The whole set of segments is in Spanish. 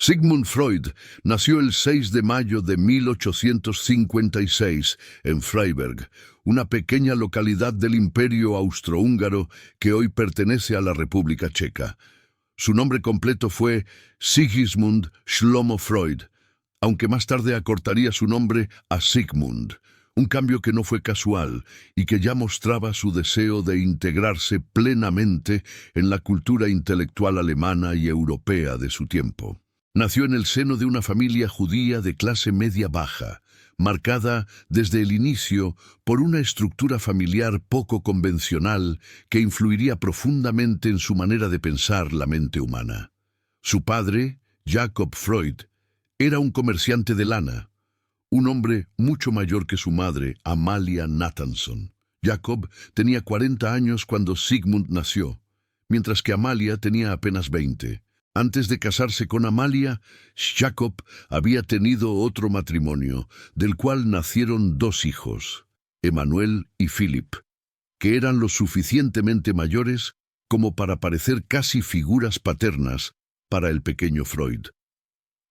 Sigmund Freud nació el 6 de mayo de 1856 en Freiberg, una pequeña localidad del Imperio Austrohúngaro que hoy pertenece a la República Checa. Su nombre completo fue Sigismund Shlomo Freud, aunque más tarde acortaría su nombre a Sigmund, un cambio que no fue casual y que ya mostraba su deseo de integrarse plenamente en la cultura intelectual alemana y europea de su tiempo. Nació en el seno de una familia judía de clase media-baja, marcada desde el inicio por una estructura familiar poco convencional que influiría profundamente en su manera de pensar la mente humana. Su padre, Jakob Freud, era un comerciante de lana, un hombre mucho mayor que su madre, Amalia Nathanson. Jakob tenía 40 años cuando Sigmund nació, mientras que Amalia tenía apenas 20. Antes de casarse con Amalia, Jakob había tenido otro matrimonio, del cual nacieron 2 hijos, Emanuel y Philip, que eran lo suficientemente mayores como para parecer casi figuras paternas para el pequeño Freud.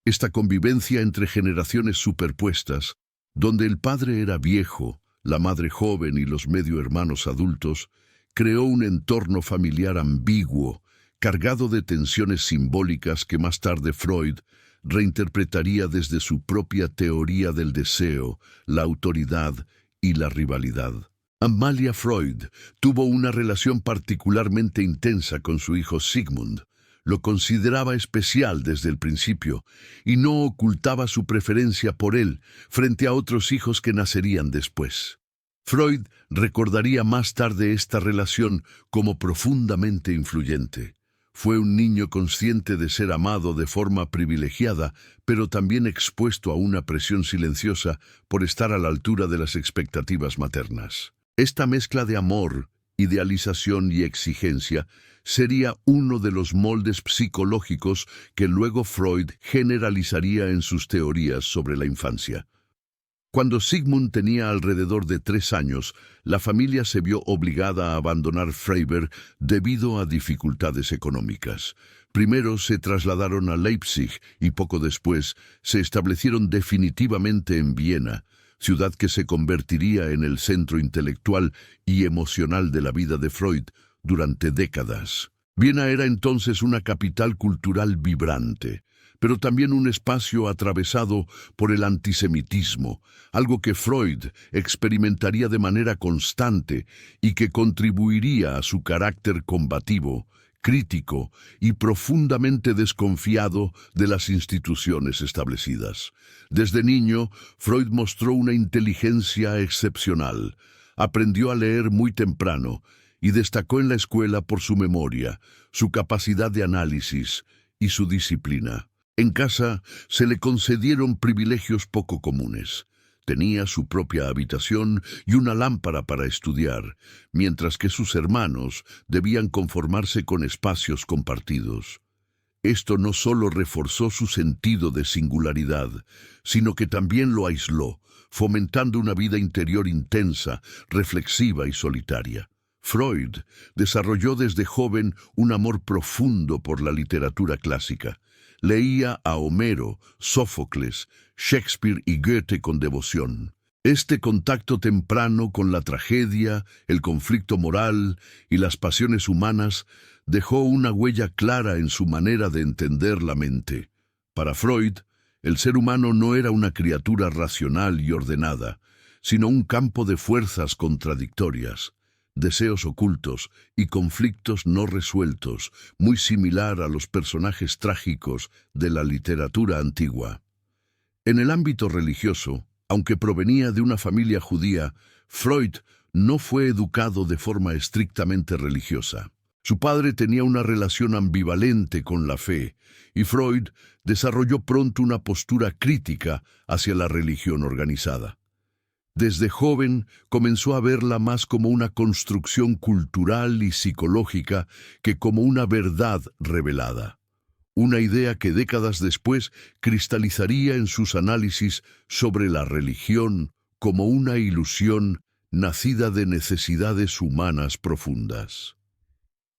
Esta convivencia entre generaciones superpuestas, donde el padre era viejo, la madre joven y los medio hermanos adultos, creó un entorno familiar ambiguo, cargado de tensiones simbólicas que más tarde Freud reinterpretaría desde su propia teoría del deseo, la autoridad y la rivalidad. Amalia Freud tuvo una relación particularmente intensa con su hijo Sigmund. Lo consideraba especial desde el principio y no ocultaba su preferencia por él frente a otros hijos que nacerían después. Freud recordaría más tarde esta relación como profundamente influyente. Fue un niño consciente de ser amado de forma privilegiada, pero también expuesto a una presión silenciosa por estar a la altura de las expectativas maternas. Esta mezcla de amor, idealización y exigencia sería uno de los moldes psicológicos que luego Freud generalizaría en sus teorías sobre la infancia. Cuando Sigmund tenía alrededor de 3 años, la familia se vio obligada a abandonar Freiberg debido a dificultades económicas. Primero se trasladaron a Leipzig y poco después se establecieron definitivamente en Viena, ciudad que se convertiría en el centro intelectual y emocional de la vida de Freud durante décadas. Viena era entonces una capital cultural vibrante, pero también un espacio atravesado por el antisemitismo, algo que Freud experimentaría de manera constante y que contribuiría a su carácter combativo, crítico y profundamente desconfiado de las instituciones establecidas. Desde niño, Freud mostró una inteligencia excepcional. Aprendió a leer muy temprano y destacó en la escuela por su memoria, su capacidad de análisis y su disciplina. En casa se le concedieron privilegios poco comunes. Tenía su propia habitación y una lámpara para estudiar, mientras que sus hermanos debían conformarse con espacios compartidos. Esto no solo reforzó su sentido de singularidad, sino que también lo aisló, fomentando una vida interior intensa, reflexiva y solitaria. Freud desarrolló desde joven un amor profundo por la literatura clásica. Leía a Homero, Sófocles, Shakespeare y Goethe con devoción. Este contacto temprano con la tragedia, el conflicto moral y las pasiones humanas dejó una huella clara en su manera de entender la mente. Para Freud, el ser humano no era una criatura racional y ordenada, sino un campo de fuerzas contradictorias, deseos ocultos y conflictos no resueltos, muy similar a los personajes trágicos de la literatura antigua. En el ámbito religioso, aunque provenía de una familia judía, Freud no fue educado de forma estrictamente religiosa. Su padre tenía una relación ambivalente con la fe, y Freud desarrolló pronto una postura crítica hacia la religión organizada. Desde joven comenzó a verla más como una construcción cultural y psicológica que como una verdad revelada. Una idea que décadas después cristalizaría en sus análisis sobre la religión como una ilusión nacida de necesidades humanas profundas.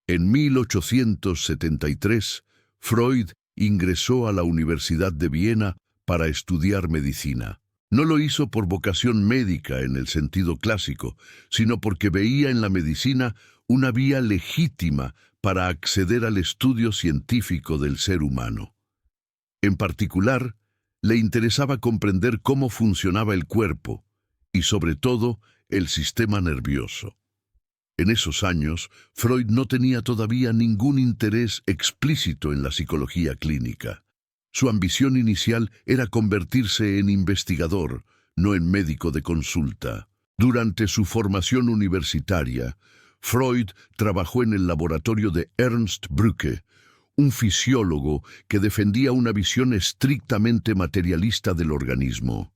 En 1873, Freud ingresó a la Universidad de Viena para estudiar medicina. No lo hizo por vocación médica en el sentido clásico, sino porque veía en la medicina una vía legítima para acceder al estudio científico del ser humano. En particular, le interesaba comprender cómo funcionaba el cuerpo y, sobre todo, el sistema nervioso. En esos años, Freud no tenía todavía ningún interés explícito en la psicología clínica. Su ambición inicial era convertirse en investigador, no en médico de consulta. Durante su formación universitaria, Freud trabajó en el laboratorio de Ernst Brücke, un fisiólogo que defendía una visión estrictamente materialista del organismo.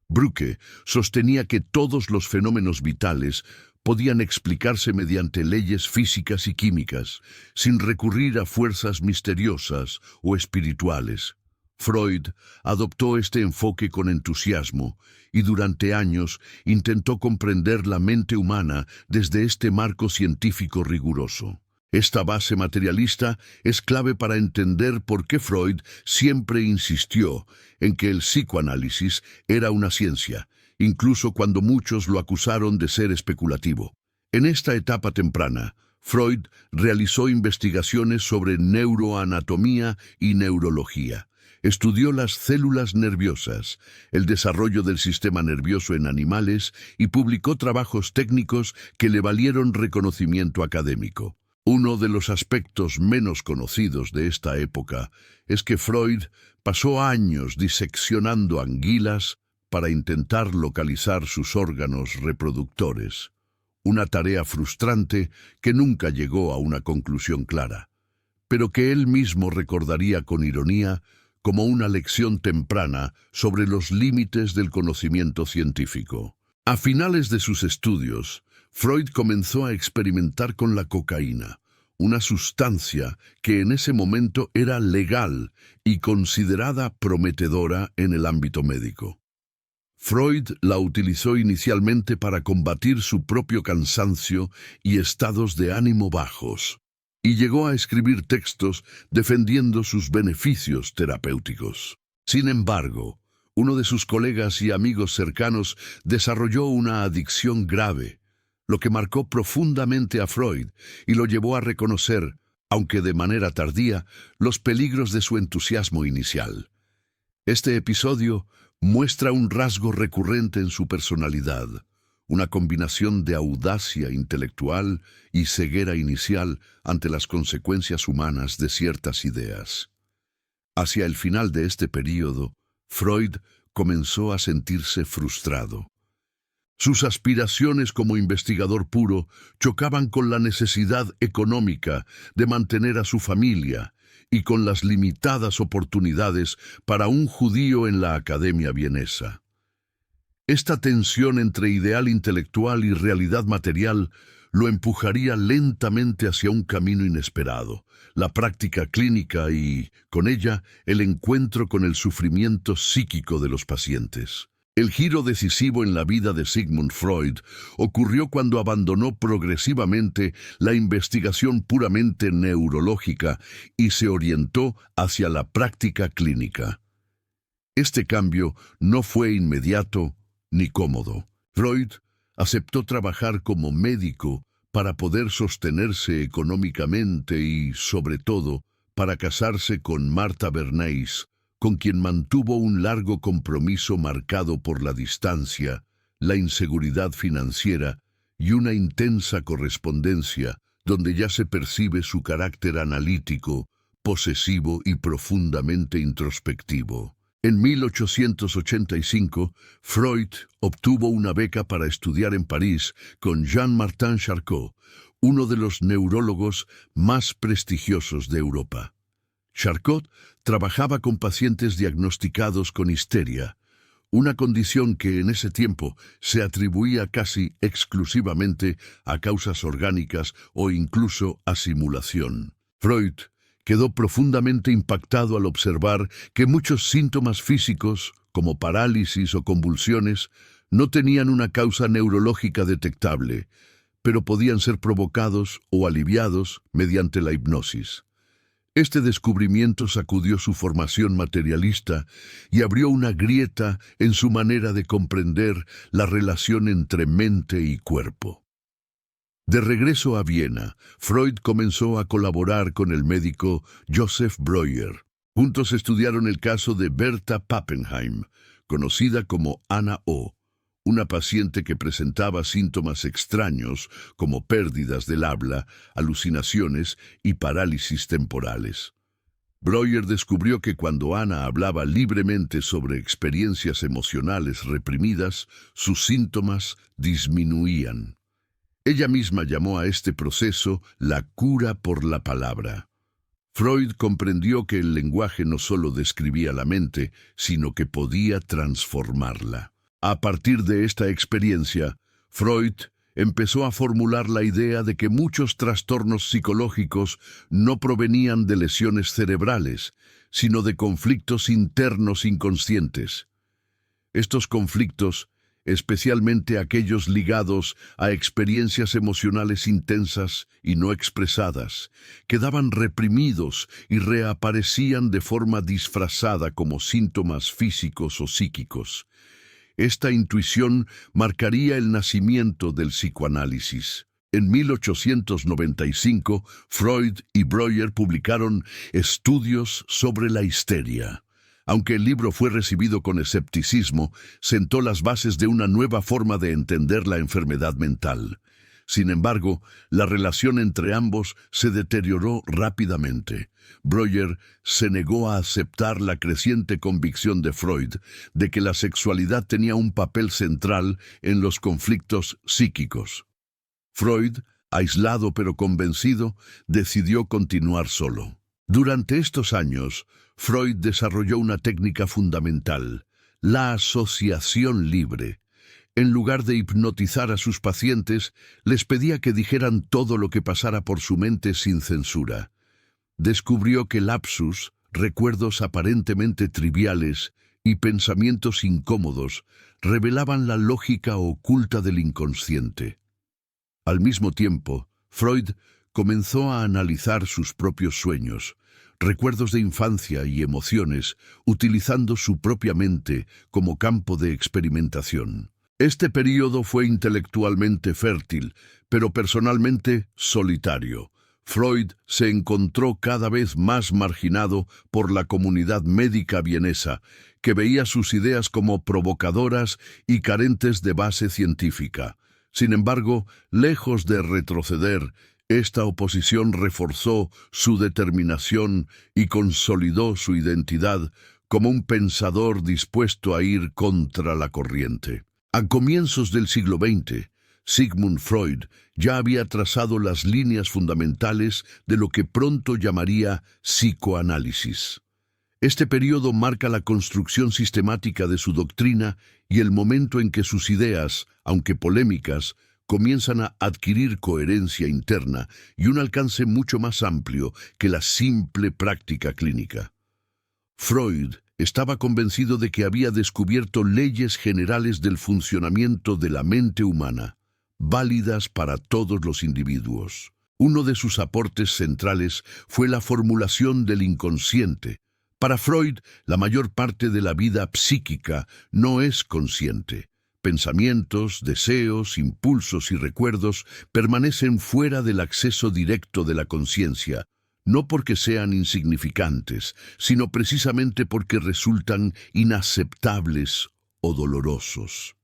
Brücke sostenía que todos los fenómenos vitales podían explicarse mediante leyes físicas y químicas, sin recurrir a fuerzas misteriosas o espirituales. Freud adoptó este enfoque con entusiasmo y durante años intentó comprender la mente humana desde este marco científico riguroso. Esta base materialista es clave para entender por qué Freud siempre insistió en que el psicoanálisis era una ciencia, incluso cuando muchos lo acusaron de ser especulativo. En esta etapa temprana, Freud realizó investigaciones sobre neuroanatomía y neurología. Estudió las células nerviosas, el desarrollo del sistema nervioso en animales y publicó trabajos técnicos que le valieron reconocimiento académico. Uno de los aspectos menos conocidos de esta época es que Freud pasó años diseccionando anguilas para intentar localizar sus órganos reproductores, una tarea frustrante que nunca llegó a una conclusión clara, pero que él mismo recordaría con ironía como una lección temprana sobre los límites del conocimiento científico. A finales de sus estudios, Freud comenzó a experimentar con la cocaína, una sustancia que en ese momento era legal y considerada prometedora en el ámbito médico. Freud la utilizó inicialmente para combatir su propio cansancio y estados de ánimo bajos, y llegó a escribir textos defendiendo sus beneficios terapéuticos. Sin embargo, uno de sus colegas y amigos cercanos desarrolló una adicción grave, lo que marcó profundamente a Freud y lo llevó a reconocer, aunque de manera tardía, los peligros de su entusiasmo inicial. Este episodio muestra un rasgo recurrente en su personalidad, una combinación de audacia intelectual y ceguera inicial ante las consecuencias humanas de ciertas ideas. Hacia el final de este período, Freud comenzó a sentirse frustrado. Sus aspiraciones como investigador puro chocaban con la necesidad económica de mantener a su familia y con las limitadas oportunidades para un judío en la Academia vienesa. Esta tensión entre ideal intelectual y realidad material lo empujaría lentamente hacia un camino inesperado, la práctica clínica y, con ella, el encuentro con el sufrimiento psíquico de los pacientes. El giro decisivo en la vida de Sigmund Freud ocurrió cuando abandonó progresivamente la investigación puramente neurológica y se orientó hacia la práctica clínica. Este cambio no fue inmediato ni cómodo. Freud aceptó trabajar como médico para poder sostenerse económicamente y, sobre todo, para casarse con Martha Bernays, con quien mantuvo un largo compromiso marcado por la distancia, la inseguridad financiera y una intensa correspondencia donde ya se percibe su carácter analítico, posesivo y profundamente introspectivo. En 1885, Freud obtuvo una beca para estudiar en París con Jean-Martin Charcot, uno de los neurólogos más prestigiosos de Europa. Charcot trabajaba con pacientes diagnosticados con histeria, una condición que en ese tiempo se atribuía casi exclusivamente a causas orgánicas o incluso a simulación. Freud quedó profundamente impactado al observar que muchos síntomas físicos, como parálisis o convulsiones, no tenían una causa neurológica detectable, pero podían ser provocados o aliviados mediante la hipnosis. Este descubrimiento sacudió su formación materialista y abrió una grieta en su manera de comprender la relación entre mente y cuerpo. De regreso a Viena, Freud comenzó a colaborar con el médico Joseph Breuer. Juntos estudiaron el caso de Berta Pappenheim, conocida como Ana O., una paciente que presentaba síntomas extraños como pérdidas del habla, alucinaciones y parálisis temporales. Breuer descubrió que cuando Ana hablaba libremente sobre experiencias emocionales reprimidas, sus síntomas disminuían. Ella misma llamó a este proceso la cura por la palabra. Freud comprendió que el lenguaje no solo describía la mente, sino que podía transformarla. A partir de esta experiencia, Freud empezó a formular la idea de que muchos trastornos psicológicos no provenían de lesiones cerebrales, sino de conflictos internos inconscientes. Estos conflictos, especialmente aquellos ligados a experiencias emocionales intensas y no expresadas, quedaban reprimidos y reaparecían de forma disfrazada como síntomas físicos o psíquicos. Esta intuición marcaría el nacimiento del psicoanálisis. En 1895, Freud y Breuer publicaron Estudios sobre la histeria. Aunque el libro fue recibido con escepticismo, sentó las bases de una nueva forma de entender la enfermedad mental. Sin embargo, la relación entre ambos se deterioró rápidamente. Breuer se negó a aceptar la creciente convicción de Freud de que la sexualidad tenía un papel central en los conflictos psíquicos. Freud, aislado pero convencido, decidió continuar solo. Durante estos años, Freud desarrolló una técnica fundamental, la asociación libre. En lugar de hipnotizar a sus pacientes, les pedía que dijeran todo lo que pasara por su mente sin censura. Descubrió que lapsus, recuerdos aparentemente triviales y pensamientos incómodos revelaban la lógica oculta del inconsciente. Al mismo tiempo, Freud comenzó a analizar sus propios sueños, recuerdos de infancia y emociones, utilizando su propia mente como campo de experimentación. Este período fue intelectualmente fértil, pero personalmente solitario. Freud se encontró cada vez más marginado por la comunidad médica vienesa, que veía sus ideas como provocadoras y carentes de base científica. Sin embargo, lejos de retroceder, esta oposición reforzó su determinación y consolidó su identidad como un pensador dispuesto a ir contra la corriente. A comienzos del siglo XX, Sigmund Freud ya había trazado las líneas fundamentales de lo que pronto llamaría psicoanálisis. Este periodo marca la construcción sistemática de su doctrina y el momento en que sus ideas, aunque polémicas, comienzan a adquirir coherencia interna y un alcance mucho más amplio que la simple práctica clínica. Freud estaba convencido de que había descubierto leyes generales del funcionamiento de la mente humana, válidas para todos los individuos. Uno de sus aportes centrales fue la formulación del inconsciente. Para Freud, la mayor parte de la vida psíquica no es consciente. Pensamientos, deseos, impulsos y recuerdos permanecen fuera del acceso directo de la conciencia, no porque sean insignificantes, sino precisamente porque resultan inaceptables o dolorosos.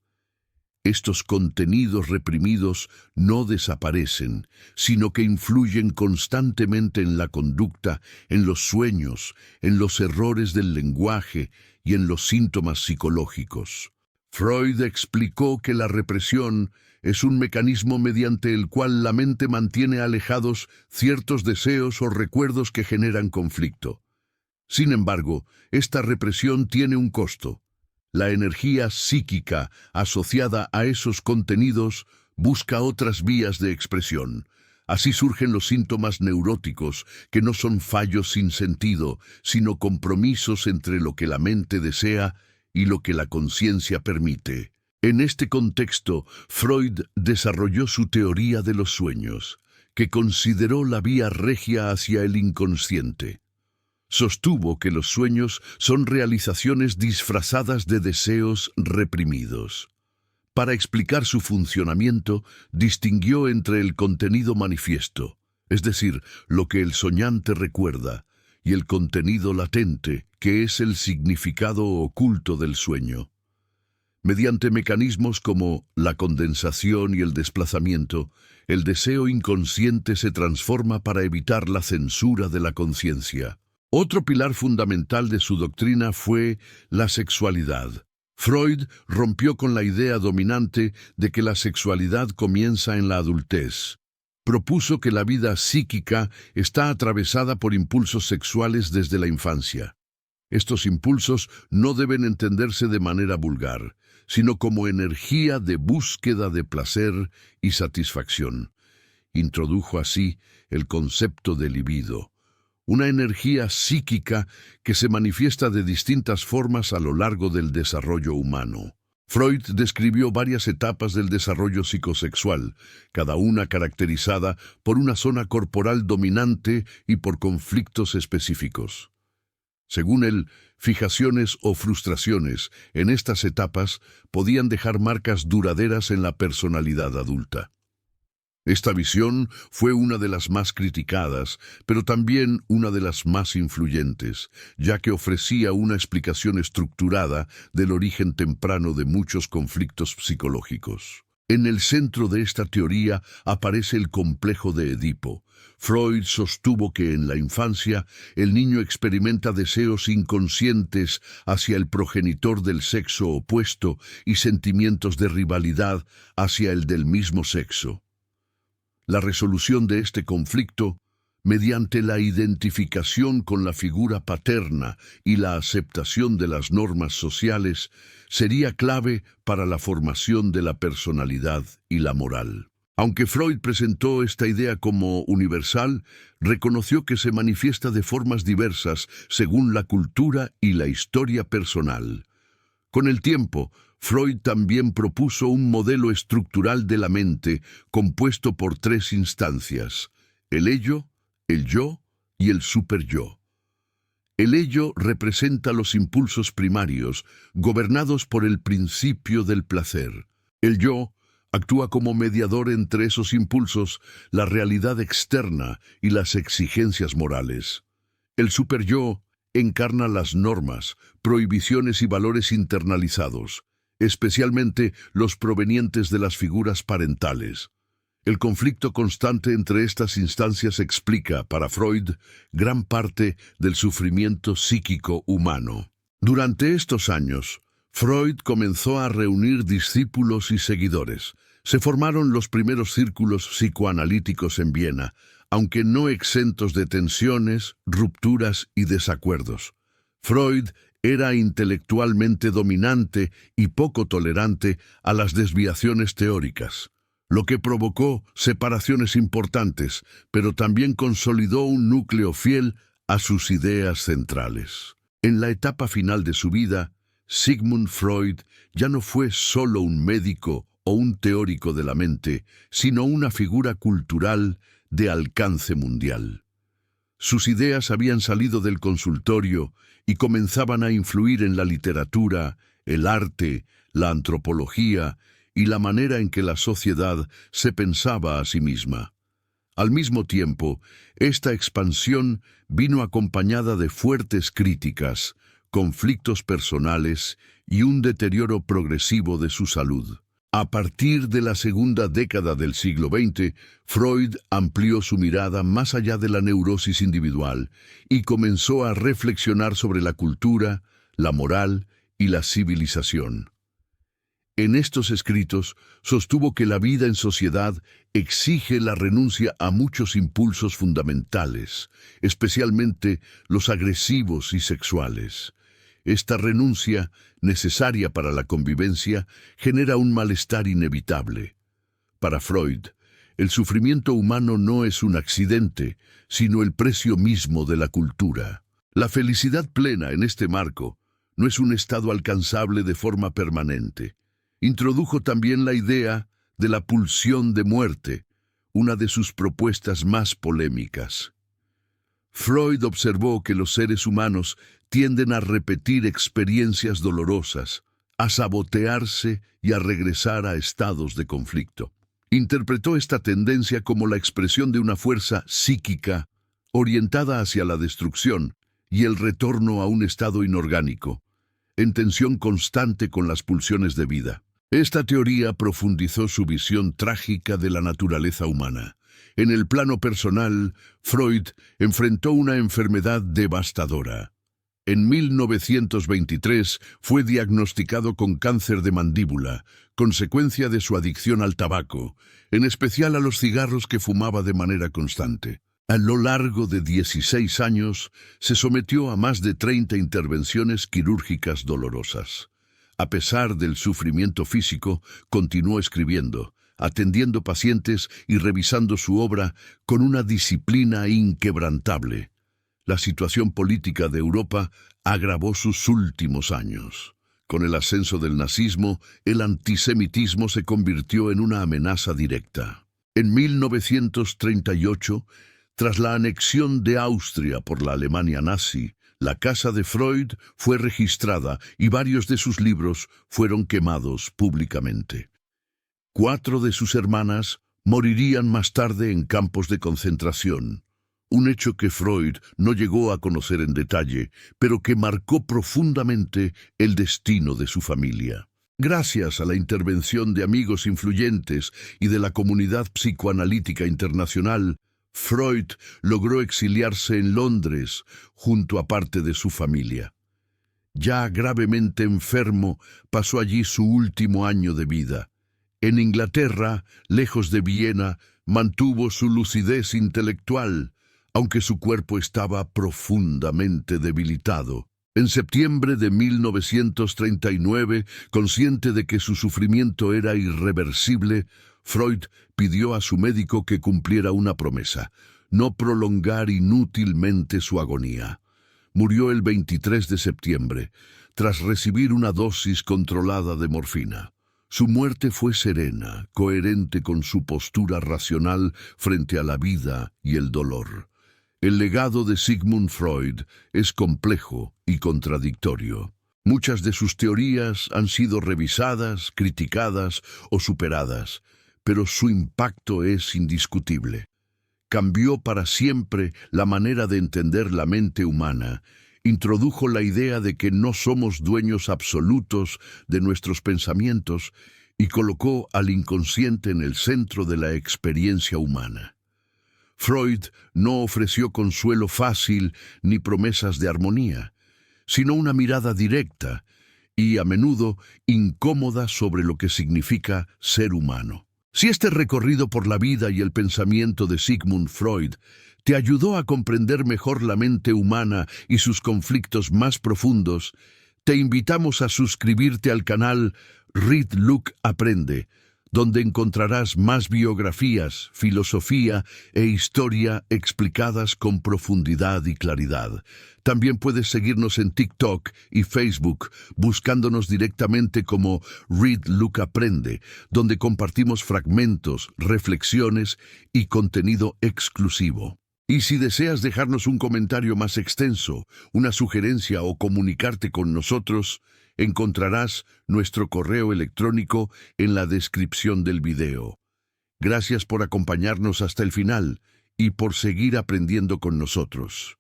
Estos contenidos reprimidos no desaparecen, sino que influyen constantemente en la conducta, en los sueños, en los errores del lenguaje y en los síntomas psicológicos. Freud explicó que la represión es un mecanismo mediante el cual la mente mantiene alejados ciertos deseos o recuerdos que generan conflicto. Sin embargo, esta represión tiene un costo. La energía psíquica asociada a esos contenidos busca otras vías de expresión. Así surgen los síntomas neuróticos, que no son fallos sin sentido, sino compromisos entre lo que la mente desea y lo que la conciencia permite. En este contexto, Freud desarrolló su teoría de los sueños, que consideró la vía regia hacia el inconsciente. Sostuvo que los sueños son realizaciones disfrazadas de deseos reprimidos. Para explicar su funcionamiento, distinguió entre el contenido manifiesto, es decir, lo que el soñante recuerda, y el contenido latente, que es el significado oculto del sueño. Mediante mecanismos como la condensación y el desplazamiento, el deseo inconsciente se transforma para evitar la censura de la conciencia. Otro pilar fundamental de su doctrina fue la sexualidad. Freud rompió con la idea dominante de que la sexualidad comienza en la adultez. Propuso que la vida psíquica está atravesada por impulsos sexuales desde la infancia. Estos impulsos no deben entenderse de manera vulgar, sino como energía de búsqueda de placer y satisfacción. Introdujo así el concepto de libido, una energía psíquica que se manifiesta de distintas formas a lo largo del desarrollo humano. Freud describió varias etapas del desarrollo psicosexual, cada una caracterizada por una zona corporal dominante y por conflictos específicos. Según él, fijaciones o frustraciones en estas etapas podían dejar marcas duraderas en la personalidad adulta. Esta visión fue una de las más criticadas, pero también una de las más influyentes, ya que ofrecía una explicación estructurada del origen temprano de muchos conflictos psicológicos. En el centro de esta teoría aparece el complejo de Edipo. Freud sostuvo que en la infancia el niño experimenta deseos inconscientes hacia el progenitor del sexo opuesto y sentimientos de rivalidad hacia el del mismo sexo. La resolución de este conflicto, mediante la identificación con la figura paterna y la aceptación de las normas sociales, sería clave para la formación de la personalidad y la moral. Aunque Freud presentó esta idea como universal, reconoció que se manifiesta de formas diversas según la cultura y la historia personal. Con el tiempo, Freud también propuso un modelo estructural de la mente compuesto por tres instancias: el ello, el yo y el superyo. El ello representa los impulsos primarios, gobernados por el principio del placer. El yo actúa como mediador entre esos impulsos, la realidad externa y las exigencias morales. El superyo encarna las normas, prohibiciones y valores internalizados, especialmente los provenientes de las figuras parentales. El conflicto constante entre estas instancias explica, para Freud, gran parte del sufrimiento psíquico humano. Durante estos años, Freud comenzó a reunir discípulos y seguidores. Se formaron los primeros círculos psicoanalíticos en Viena, aunque no exentos de tensiones, rupturas y desacuerdos. Freud era intelectualmente dominante y poco tolerante a las desviaciones teóricas, lo que provocó separaciones importantes, pero también consolidó un núcleo fiel a sus ideas centrales. En la etapa final de su vida, Sigmund Freud ya no fue solo un médico o un teórico de la mente, sino una figura cultural de alcance mundial. Sus ideas habían salido del consultorio y comenzaban a influir en la literatura, el arte, la antropología y la manera en que la sociedad se pensaba a sí misma. Al mismo tiempo, esta expansión vino acompañada de fuertes críticas, conflictos personales y un deterioro progresivo de su salud. A partir de la segunda década del siglo XX, Freud amplió su mirada más allá de la neurosis individual y comenzó a reflexionar sobre la cultura, la moral y la civilización. En estos escritos sostuvo que la vida en sociedad exige la renuncia a muchos impulsos fundamentales, especialmente los agresivos y sexuales. Esta renuncia, necesaria para la convivencia, genera un malestar inevitable. Para Freud, el sufrimiento humano no es un accidente, sino el precio mismo de la cultura. La felicidad plena en este marco no es un estado alcanzable de forma permanente. Introdujo también la idea de la pulsión de muerte, una de sus propuestas más polémicas. Freud observó que los seres humanos tienden a repetir experiencias dolorosas, a sabotearse y a regresar a estados de conflicto. Interpretó esta tendencia como la expresión de una fuerza psíquica orientada hacia la destrucción y el retorno a un estado inorgánico, en tensión constante con las pulsiones de vida. Esta teoría profundizó su visión trágica de la naturaleza humana. En el plano personal, Freud enfrentó una enfermedad devastadora. En 1923 fue diagnosticado con cáncer de mandíbula, consecuencia de su adicción al tabaco, en especial a los cigarros que fumaba de manera constante. A lo largo de 16 años, se sometió a más de 30 intervenciones quirúrgicas dolorosas. A pesar del sufrimiento físico, continuó escribiendo, atendiendo pacientes y revisando su obra con una disciplina inquebrantable. La situación política de Europa agravó sus últimos años. Con el ascenso del nazismo, el antisemitismo se convirtió en una amenaza directa. En 1938, tras la anexión de Austria por la Alemania nazi, la casa de Freud fue registrada y varios de sus libros fueron quemados públicamente. 4 de sus hermanas morirían más tarde en campos de concentración, un hecho que Freud no llegó a conocer en detalle, pero que marcó profundamente el destino de su familia. Gracias a la intervención de amigos influyentes y de la comunidad psicoanalítica internacional, Freud logró exiliarse en Londres junto a parte de su familia. Ya gravemente enfermo, pasó allí su último año de vida. En Inglaterra, lejos de Viena, mantuvo su lucidez intelectual, aunque su cuerpo estaba profundamente debilitado. En septiembre de 1939, consciente de que su sufrimiento era irreversible, Freud pidió a su médico que cumpliera una promesa: no prolongar inútilmente su agonía. Murió el 23 de septiembre, tras recibir una dosis controlada de morfina. Su muerte fue serena, coherente con su postura racional frente a la vida y el dolor. El legado de Sigmund Freud es complejo y contradictorio. Muchas de sus teorías han sido revisadas, criticadas o superadas, pero su impacto es indiscutible. Cambió para siempre la manera de entender la mente humana, introdujo la idea de que no somos dueños absolutos de nuestros pensamientos y colocó al inconsciente en el centro de la experiencia humana. Freud no ofreció consuelo fácil ni promesas de armonía, sino una mirada directa y, a menudo, incómoda sobre lo que significa ser humano. Si este recorrido por la vida y el pensamiento de Sigmund Freud te ayudó a comprender mejor la mente humana y sus conflictos más profundos, te invitamos a suscribirte al canal Read, Look, Aprende, donde encontrarás más biografías, filosofía e historia explicadas con profundidad y claridad. También puedes seguirnos en TikTok y Facebook, buscándonos directamente como Read, Look, Aprende, donde compartimos fragmentos, reflexiones y contenido exclusivo. Y si deseas dejarnos un comentario más extenso, una sugerencia o comunicarte con nosotros, encontrarás nuestro correo electrónico en la descripción del video. Gracias por acompañarnos hasta el final y por seguir aprendiendo con nosotros.